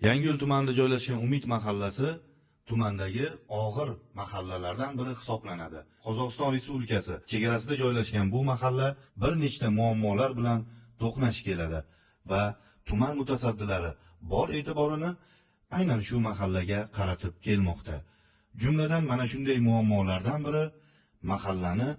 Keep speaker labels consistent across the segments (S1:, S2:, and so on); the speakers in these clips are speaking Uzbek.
S1: Yangiyo'l tumanida joylashgan Umid mahallasi tumandagi og'ir mahallalardan biri hisoblanadi. Qozog'iston Respublikasi chegarasida joylashgan bu mahalla bir nechta muammolar bilan to'qnash keladi va tuman mutasaddilari bor e'tiborini aynan shu mahallaga qaratib kelmoqda. Jumladan mana shunday muammolardan biri mahallani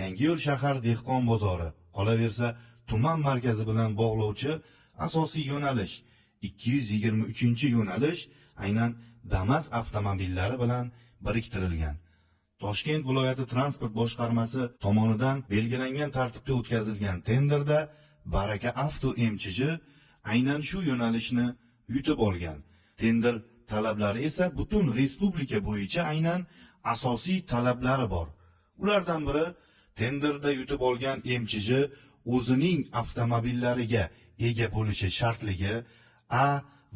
S1: Yangiyo'l shahar dehqon bozori, qolaversa tuman markazi bilan bog'lovchi asosiy yo'nalish 223-yo'nalish aynan Damas avtomobillari bilan biriktirilgan. Toshkent viloyati transport boshqarmasi tomonidan belgilangan tartibda o'tkazilgan tenderda Baraka Avto MChJ aynan shu yo'nalishni yutib olgan. Tender talablari esa butun respublika bo'yicha aynan asosiy talablari bor. Ulardan biri tenderda yutib olgan MChJ o'zining avtomobillariga ega bo'lishi shartligi, A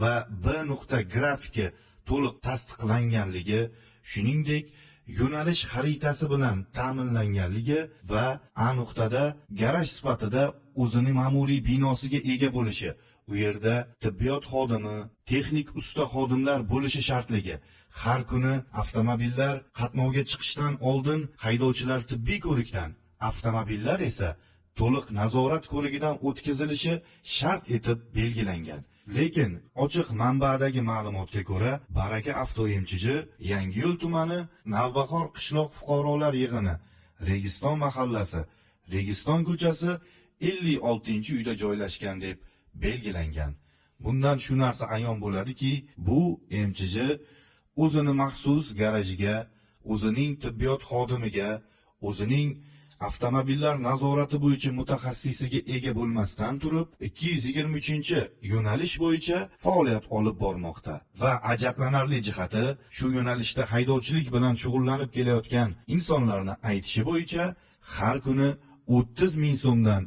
S1: va B nuqta grafiki to'liq tasdiqlanganligi, shuningdek yo'nalish xaritasi bilan ta'minlanganligi va A nuqtada garaj sifatida o'zining ma'muriy binosiga ega bo'lishi, u yerda tibbiyot xodimi, texnik usta xodimlar bo'lishi shartligi, har kuni avtomobillar qatnovga chiqishdan oldin haydovchilar tibbiy ko'rikdan, avtomobillar esa to'liq nazorat ko'rigidan o'tkazilishi shart etib belgilangan. Lekin ochiq manbadagi ma'lumotga ko'ra, Baraka Avto MChJ Yangiyo'l tumani Navbahor qishloq fuqarolar yig'ini, Registon mahallasi, Registon ko'chasi 56-uyda joylashgan deb belgilangan. Bundan shu narsa ayon bo'ladiki, bu MChJ o'zini maxsus garajiga, o'zining tibbiyot xodimiga, o'zining avtomobillar nazorati bo'yicha mutaxassisiga ega bo'lmasdan turib 223-yo'nalish bo'yicha faoliyat olib bormoqda. Va ajablanarli jihati, shu yo'nalishda haydovchilik bilan shug'ullanib kelayotgan insonlarni aytishi bo'yicha har kuni 30 ming so'mdan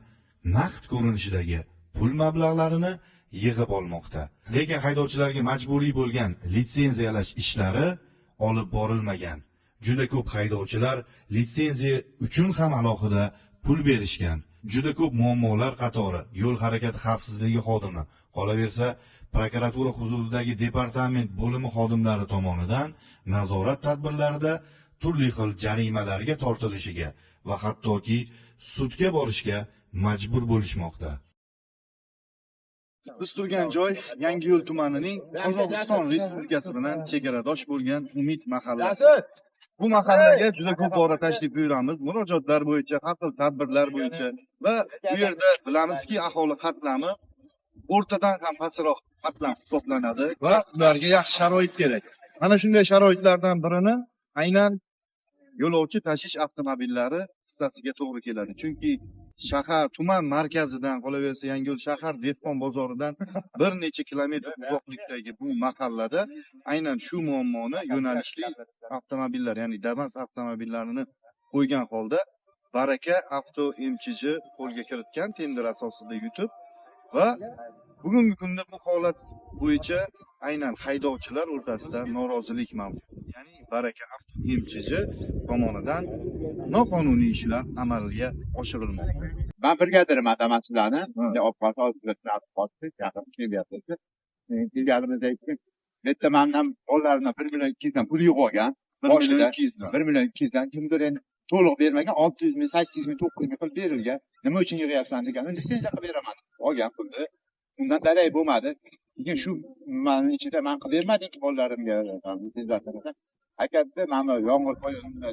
S1: naqd ko'rinishidagi pul mablag'larini yig'ib olmoqda. Lekin haydovchilarga majburiy bo'lgan litsenziyalash ishlari olib borilmagan. Juda ko'p haydovchilar litsenziya uchun ham alohida pul berishgan. Juda ko'p muammolar qatori yo'l harakati xavfsizligi xodimi, qolaversa prokuratura huzuridagi departament bo'limi xodimlari tomonidan nazorat tadbirlarida turli xil jarimalarga tortilishiga va hattoki sudga borishga majbur bo'lishmoqda. Biz turgan joy Yangiyo'l tumanining Qozog'iston Respublikasi bilan chegaradosh bo'lgan Umid mahallasi. Bu mahallaga juda ko'p bora tashrif buyuramiz, murojaatlar bo'yicha, har xil tadbirlar bo'yicha va bu yerda bilamizki, aholi qatlami o'rtadan ham pastroq qatlam hisoblanadi va ularga yaxshi sharoit kerak. Mana shunday sharoitlardan birini aynan yo'lovchi tashish avtomobillari hissasiga to'g'ri keladi. Chunki shahar tuman markazidan, qolaversa Yangiyo'l shahar dehqon bozoridan bir necha kilometr uzoqlikdagi bu mahallada aynan shu muammoni yo'nalishli avtomobillar, ya'ni Damas avtomobillarini qo'ygan holda Baraka Avto MChJ qo'lga kiritgan, tender asosida yutib va bugungi kunda bu holat bo'yicha aynan haydovchilar o'rtasida norozilik mavjud. Ya'ni Baraka Avto MChJ tomonidan noqonuniy ishlar amalga oshirilmoqda.
S2: Ben brigaderim Damaslarni, bitta mandan bolalarni 1 million 200 dan pul yo'qolgan.
S1: 1 million 200 dan.
S2: 1 million 200 dan kimdir endi to'liq bermagan, 600 ming, 800 ming, 900 ming pul berilgan. Nima uchun yig'yapsan degan, litsenziya qilib beraman. Olgan pulni. Undan darak bo'lmadi. Lekin shu mana ichida men qilib bermadimki bolalarimga litsenziya qilib. Haqiqatda mana yomg'ir qo'yganimda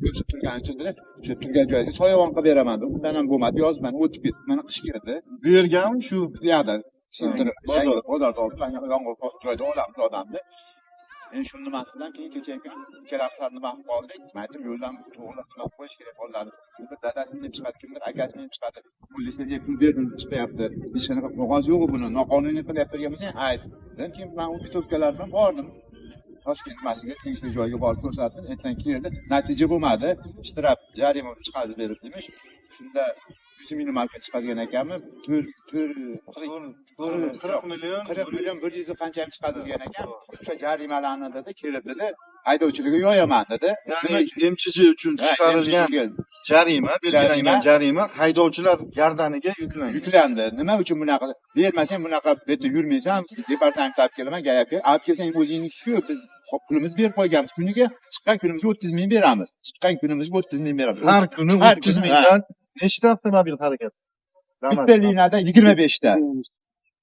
S2: o'tib turgan uchun shu turgan joyga soyabon qilib beraman. Undan ham bo'lmadi, yozman o'tib ketdi. Mana qish kirdi.
S1: Bu yerga shu
S2: yoqda bozorda yomg'ir joyda odamni. Endi shuni nima bilan kecha ikkalasini nima qilib qoldik. Aytib yo'ldan to'g'rilab qo'yish kerak bolalarni. Kimdir dadasini chiqadi, kimdir akasini chiqadi. Litsenziya pul berdim chiqyapti. Hech qanaqa qog'oz yo'q buni. Noqonuniy qilyapti deganmiz, aytdim. Keyin men ustokalar bilan bordim. Toshkent masiga tegishli joyga borib ko'rsatdim. Ertadan keldi. Natija bo'lmadi. Ishtirab jarima chiqarib berib demiş. Shunda 100 ming marka chiqadigan ekanmi? 40 million 100 qancha ham chiqadi degan ekan. O'sha jarimalarni dedi, kelib dedi, haydovchilikka yo'yaman dedi.
S1: Ya'ni MChJ uchun chiqarilgan Jarima, belgilangan jarima haydovchilar gardaniga yuklangan.
S2: Yuklandi. Nima uchun bunaqa bermasang bunaqa bitta yurmaysan, departamentga olib kelaman, gapga. Olib kelsang o'zingni shu biz pulimizni berib qo'yganmiz. Kuniga chiqqan kunimizga 30 ming beramiz. Chiqqan kunimizga 30 ming beramiz.
S1: Har kuni 30 mingdan nechta avtomobil harakat?
S2: Bitta liniyada 25 ta.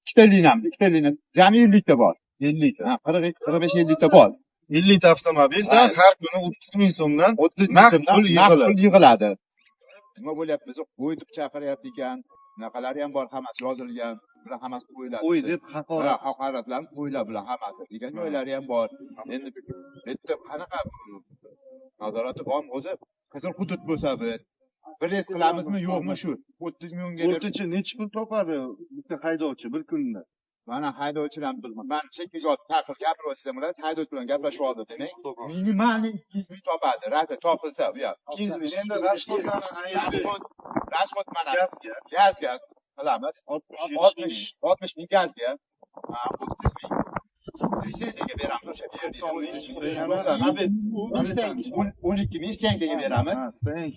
S2: Ikkita lina. Jami 50 ta bor.
S1: 50 ta.
S2: Ha, 45-50 ta bor.
S1: 50 ta avtomobildan har kuni 30 ming so'mdan
S2: 30 ming
S1: naqd
S2: so'mdan
S1: pul
S2: pul yig'iladi. Nima bo'lyapti? Biz qo'y deb chaqiryapti ekan. Bunaqalari ham bor, hammasi yozilgan. Bular hammasi qo'yiladi.
S1: qo'y deb haqorat.
S2: Haqoratlar qo'ylar bular hammasi. Degan joylari ham bor. Endi bitta qanaqa nazorati bormi o'zi? Qizil hudud bo'lsa bir reys qilamizmi yo'qmi shu 30 mingga berib
S1: O'rtacha necha pul topadi bitta haydovchi bir kunda?
S2: mana haydovchilar bilmayman. Men chekka taqir gapiryapsam ular haydovchi bilan gaplashib oldi demak. Minimalniy 200 ming topadi. Rata topilsa bu yoq.
S1: 200 ming. Endi
S2: rashxod mana
S1: gazga
S2: gazga qilamiz. 60 ming gazga. 30 ming. Lisenziyaga beramiz o'sha yerda. 12 ming stenkaga beramiz.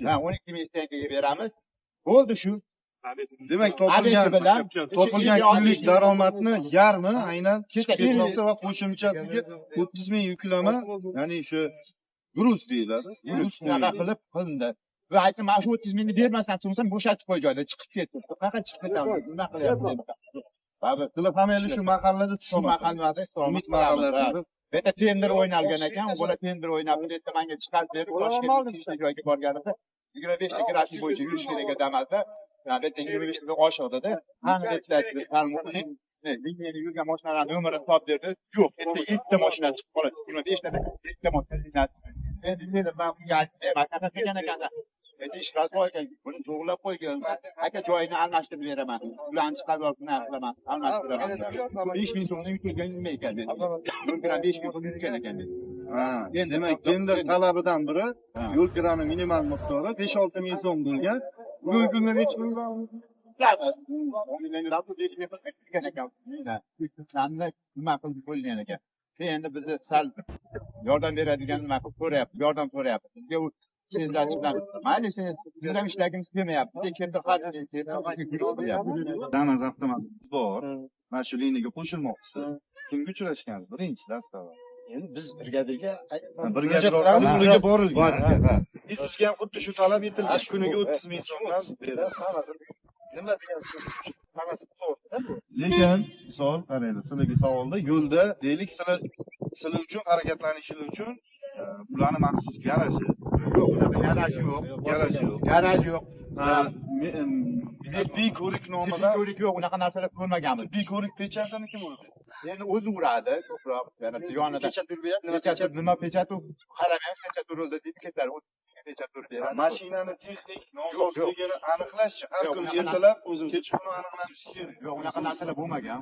S2: Ha, 12 ming stenkaga beramiz. Bo'ldi shu.
S1: Demak topilgan kunlik daromadni yarmi aynan ketmoqda va qo'shimchasiga 30 ming yuklama, ya'ni shu gruz deyiladi.
S2: Shunaqa qilib qilindi. Va aytdim, mana shu 30 mingni bermasam, tursam bo'shatib qo'y joyda chiqib ketdi. Qayerga chiqib ketamiz? Nima qilyapmiz? Ba'zi
S1: Sizlar hammaylar shu mahallada
S2: shu mahallada
S1: Umid mahallasida
S2: bitta tender o'ynalgan ekan, u bola tender o'ynab, bitta menga chiqarib berib, Toshkentga joyga borganimda 25 ta grafik bo'yicha yurish kerak edi Damas'da. Yani bitta 25 ta oshig'ida. Qani deblar, liniyada yurgan mashinalarning nomerini topib berdi. Yo'q, bitta 7 ta mashina chiqib qoladi. 25 ta 7 ta mashina. Endi men bunga aytdim, qanaqa qilgan ekan? Endi ish qo'ygan, buni to'g'rilab qo'ygan. Aka joyini almashtirib beraman. Ularni chiqarib olib qilaman, almashtiraman. 5 ming so'mni yutilgan nima ekan dedi. 5 ming so'm yutilgan ekan dedi.
S1: Ha, demak, tender talabidan biri yo'l kirani minimal miqdori 5-6 ming so'm bo'lgan. Bugungi kunda necha pul bor?
S2: Nima qilib qo'yilgan ekan. Endi bizni sal yordam beradigan nima qilib ko'ryapti, yordam so'rayapti. Bizga u sizlar bilan mayli siz bizdan ishlagimiz kelmayapti. Kimdir
S1: Damas avtomobil bor. Mana shu liniyaga qo'shilmoqchisiz. Kimga uchrashgansiz? Birinchi dastlab.
S3: Endi biz brigadaga
S1: brigadaga borilgan. Sizga ham xuddi shu talab etilgan. Kuniga 30 ming so'mdan berasiz. Nima deyapsiz? Hammasi to'g'ri. Lekin misol qaraylik, sizlarga savolda yo'lda deylik sizlar uchun harakatlanishingiz uchun ularning maxsus garaji yo'q.
S2: Garaj yo'q.
S1: Ko'riknomada
S2: ko'rik yo'q, unaqa narsalar ko'rmaganmiz.
S1: ko'rik pechatini kim urdi?
S2: Endi o'zi uradi ko'proq. Yonida pechat urib beradi. Nima pechat u? Qaramaymiz, pechat urildi deb ketadi. Pechat urib beradi.
S1: Mashinani texnik nosozligini aniqlashchi. Har kuni ertalab o'zimiz kechqurun aniqlash kerak.
S2: Yo'q, unaqa narsalar bo'lmagan.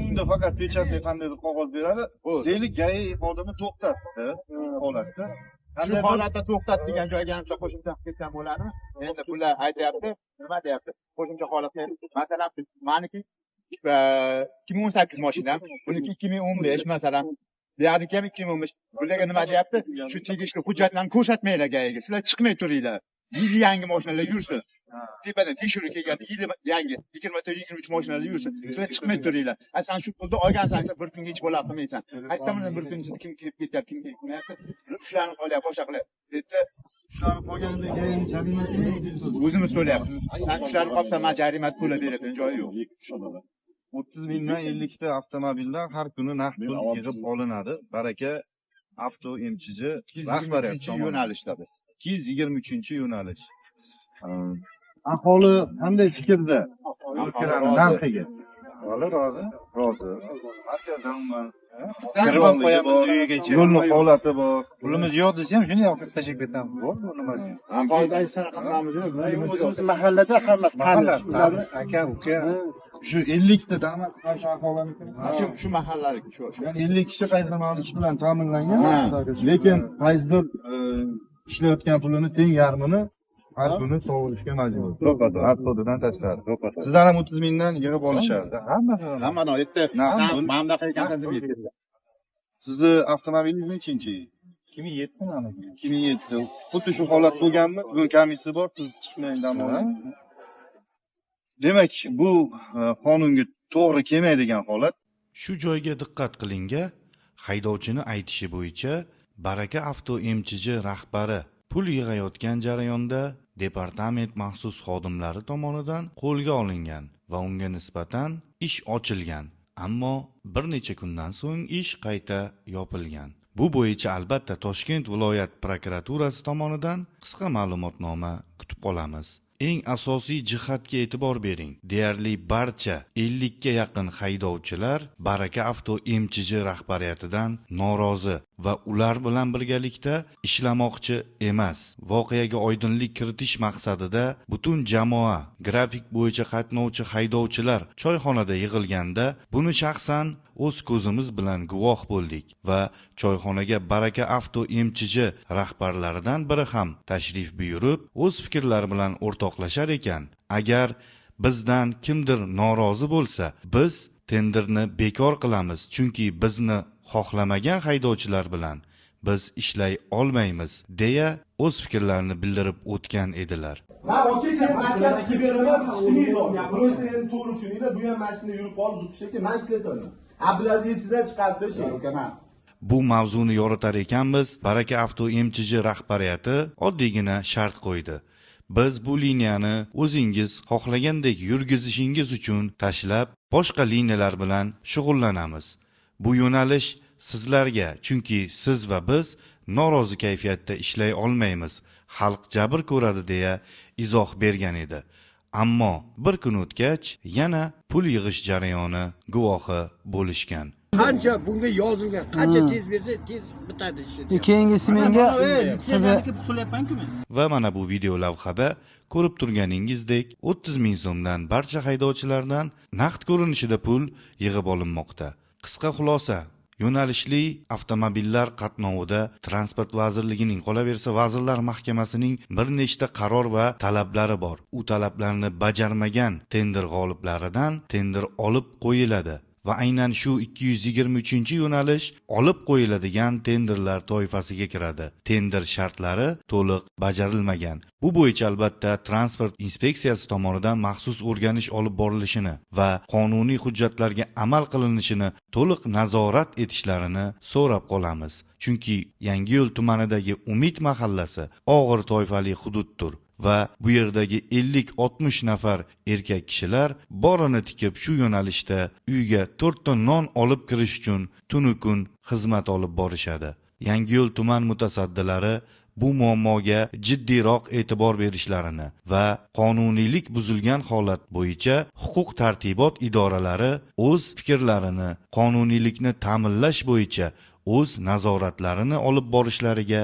S1: Unda faqat pechatli qandaydir qog'oz beradi. Deylik, GAI xodimi to'xtatdi holatda.
S2: Shu holatda to'xtat degan joyga ham qo'shimcha qilib ketgan bo'ladimi? Endi bular aytayapti, nima deyapti? Qo'shimcha holatda, masalan, meniki 2018 mashinam, buniki 2015 masalan. Buyoqniki ham 2015. Bularga nima deyapti? Shu tegishli hujjatlarni ko'rsatmanglar GAIga. Sizlar chiqmay turinglar. Yangi mashinalar yursin. Tepadan tekshiruv kelgan yangi 23 mashinalar yursin. Sizlar chiqmay turinglar. Sen shu pulni olgansan, bir kunga hech bo'la qilmaysan. Aytdim, bir kun kim kelib ketyapti, kim kelmayapti. Shularni qo'yib boshqa qilib. Dedi,
S1: Shularni qo'yganida GAI jarimasi
S2: o'zimiz to'layapmiz. Sen shularni qolsa, men jarima to'lab beradigan joyi yo'q.
S1: 30 mingdan 50 ta avtomobildan har kuni naqd pul yig'ib olinadi. Baraka avto MChJ rahbariyat
S2: yo'nalishda biz.
S1: 223 yo'nalish. Aholi qanday fikrda? Yo'lkirani narxiga. Aholi rozi. Markazdan umuman
S3: kirib qo'yamiz uyigacha.
S1: yo'lni holati bor.
S3: Pulimiz yo'q desa ham shuni yoqib tashlab ketamiz. Bo'ldi nimasi?
S2: Aholiga aytsana qilamiz.
S3: O'zimiz mahallada hammasi tanish. Aka, uka.
S1: Shu 50 ta Damas qarshi aholini
S2: Shu mahallalik shu.
S1: ya'ni 50 kishi qaysidir ish bilan ta'minlangan. Lekin qaysidir ishlayotgan pulini teng yarmini har kuni sovurishga majbur. Hattodan tashqari. Sizlar ham 30 mingdan yig'ib olishadi.
S2: Hammadan aytdi. Mana bunaqa ekan demaydi.
S1: Sizni avtomobilingiz nechinchi?
S4: 2007 mana.
S5: 2007. Xuddi shu holat bo'lganmi? Bugun komissiya bor, siz chiqmang dam oling. Demak, bu qonunga to'g'ri kelmaydigan holat.
S1: Shu joyga diqqat qilinga, haydovchini aytishi bo'yicha Baraka avto MChJ rahbari pul yig'ayotgan jarayonda departament maxsus xodimlari tomonidan qo'lga olingan va unga nisbatan ish ochilgan. Ammo bir necha kundan so'ng ish qayta yopilgan. Bu bo'yicha albatta Toshkent viloyat prokuraturasi tomonidan qisqa ma'lumotnoma kutib qolamiz. Eng asosiy jihatga e'tibor bering. Deyarli barcha 50 ga yaqin haydovchilar Baraka avto MChJ rahbariyatidan norozi va ular bilan birgalikda ishlamoqchi emas. Voqeaga oydinlik kiritish maqsadida butun jamoa grafik bo'yicha qatnovchi haydovchilar choyxonada yig'ilganda buni shaxsan o'z ko'zimiz bilan guvoh bo'ldik va choyxonaga Baraka avto MChJ rahbarlaridan biri ham tashrif buyurib, o'z fikrlari bilan o'rtoqlashar ekan. Agar bizdan kimdir norozi bo'lsa, biz tenderni bekor qilamiz, chunki bizni xohlamagan haydovchilar bilan biz ishlay olmaymiz, deya o'z fikrlarini bildirib o'tgan edilar.
S6: Ben okeyken merkez kiberime çıkmıyorum. Ya burası en doğru çünkü bu yan merkezinde yürüp alıp zıpıştaki ben işletiyorum. Abdülaziz sizden çıkarttı şey.
S1: Bu mavzuni yoritar ekanmiz, Baraka avto MChJ rahbariyati oddiygina shart qo'ydi. Biz bu liniyani o'zingiz xohlagandek yurgizishingiz uchun tashlab, boshqa liniyalar bilan shug'ullanamiz. Bu yo'nalish sizlarga, chunki siz va biz norozi kayfiyatda ishlay olmaymiz. Xalq jabr ko'radi deya izoh bergan edi. Ammo bir kun o'tgach yana pul yig'ish jarayoni guvohi bo'lishgan.
S7: Qancha bunga yozilgan, qancha tez bersa tez bitadi ishi.
S3: Keyingisi menga
S1: Va mana bu video lavhada ko'rib turganingizdek 30 ming so'mdan barcha haydovchilardan naqd ko'rinishida pul yig'ib olinmoqda. Qisqa xulosa: yo'nalishli avtomobillar qatnovida Transport vazirligining, qolaversa Vazirlar Mahkamasining bir nechta qaror va talablari bor. U talablarni bajarmagan tender g'oliblaridan tender olib qo'yiladi va aynan shu 223-yo'nalish olib qo'yiladigan tenderlar toifasiga kiradi. Tender shartlari to'liq bajarilmagan. Bu bo'yicha albatta Transport inspeksiyasi tomonidan maxsus o'rganish olib borilishini va qonuniy hujjatlarga amal qilinishini to'liq nazorat etishlarini so'rab qolamiz. Chunki Yangiyo'l tumanidagi Umid mahallasi og'ir toifali hududdir va bu yerdagi 50-60 nafar erkak kishilar borini tikib shu yo'nalishda uyga 4 ta non olib kirish uchun tunu kun xizmat olib borishadi. Yangiyo'l tuman mutasaddilari bu muammoga jiddiyroq e'tibor berishlarini va qonuniylik buzilgan holat bo'yicha huquq tartibot idoralari o'z fikrlarini qonuniylikni ta'minlash bo'yicha o'z nazoratlarini olib borishlariga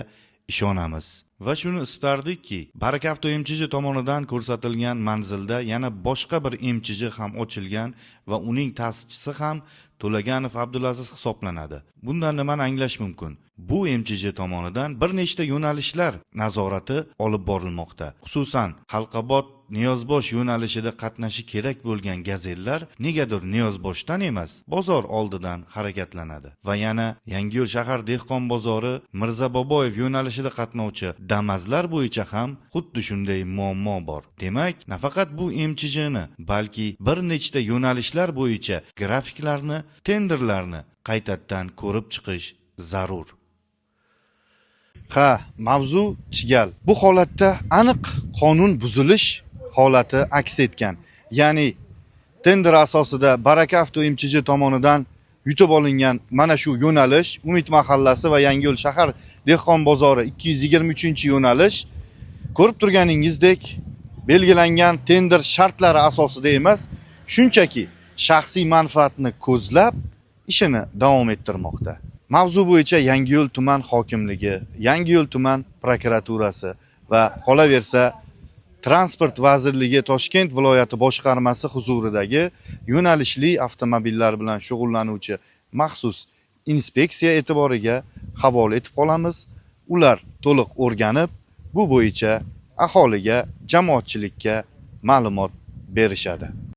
S1: ishonamiz. Va shuni istardikki, Baraka avto MChJ tomonidan ko'rsatilgan manzilda yana boshqa bir MChJ ham ochilgan va uning ta'sischisi ham To'laganov Abdulaziz hisoblanadi. Bundan nimani anglash mumkin? Bu MChJ tomonidan bir nechta yo'nalishlar nazorati olib borilmoqda. Xususan, Halqabod Niyozbosh yo'nalishida qatnashi kerak bo'lgan gazellar negadir Niyozboshdan emas, bozor oldidan harakatlanadi. Va yana Yangiyo'l shahar dehqon bozori Mirzaboboyev yo'nalishida qatnovchi Damazlar bo'yicha ham xuddi shunday muammo bor. Demak, nafaqat bu MChJni, balki bir nechta yo'nalishlar bo'yicha grafiklarni, tenderlarni qaytadan ko'rib chiqish zarur. Ha, mavzu chigal. Bu holatda aniq qonun buzilish holati aks etgan. Ya'ni tender asosida Baraka avto MChJ tomonidan yutib olingan mana shu yo'nalish, Umid mahallasi va Yangiyo'l shahar dehqon bozori 223-yo'nalish ko'rib turganingizdek belgilangan tender shartlari asosida emas, shunchaki shaxsiy manfaatni ko'zlab ishini davom ettirmoqda. Mavzu bo'yicha Yangiyo'l tuman hokimligi, Yangiyo'l tuman prokuraturasi va qolaversa Transport vazirligi Toshkent viloyati boshqarmasi huzuridagi yo'nalishli avtomobillar bilan shug'ullanuvchi maxsus inspeksiya e'tiboriga havola etib qolamiz. Ular to'liq o'rganib, bu bo'yicha aholiga, jamoatchilikka ma'lumot berishadi.